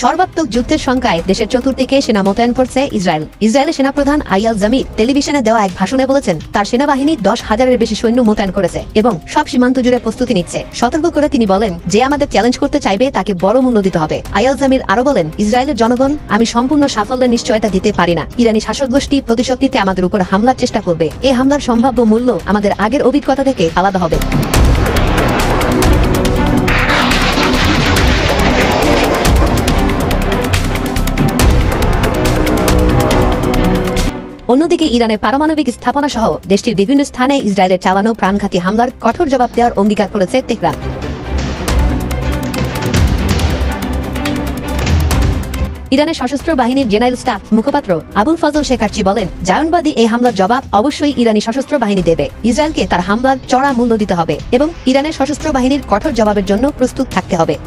সর্বাত্মক যুদ্ধের সংখ্যায় দেশের চতুর্দিকে সেনা মোতায়েন করছে ইসরায়েল। ইসরায়েলের সেনাপ্রধান আইয়াল জামির টেলিভিশনে দেওয়া এক ভাষণে বলেছেন, তার সেনাবাহিনী 10,000-এর বেশি সৈন্য মোতায়েন করেছে এবং সব সীমান্ত জুড়ে প্রস্তুতি নিচ্ছে। সতর্ক করে তিনি বলেন, যে আমাদের চ্যালেঞ্জ করতে চাইবে তাকে বড় মূল্য দিতে হবে। আইয়াল জামির আরো বলেন, ইসরায়েলের জনগণ, আমি সম্পূর্ণ সাফল্যের নিশ্চয়তা দিতে পারি না। ইরানি শাসক গোষ্ঠী প্রতিশোধ নিতে আমাদের উপর হামলার চেষ্টা করবে। এই হামলার সম্ভাব্য মূল্য আমাদের আগের অভিজ্ঞতা থেকে আলাদা হবে। অন্যদিকে ইরানের পারমাণবিক স্থাপনা সহ দেশটির বিভিন্ন স্থানে ইসরায়েলের চালানো প্রাণঘাতী হামলার কঠোর জবাব দেওয়ার অঙ্গীকার করেছে তেহরান। ইরানের সশস্ত্র বাহিনীর জেনারেল স্টাফ মুখপাত্র আবুল ফজল শেখার্চি বলেন, জায়নবাদী এই হামলার জবাব অবশ্যই ইরানি সশস্ত্র বাহিনী দেবে। ইসরায়েলকে তার হামলার চড়া মূল্য দিতে হবে এবং ইরানের সশস্ত্র বাহিনীর কঠোর জবাবের জন্য প্রস্তুত থাকতে হবে।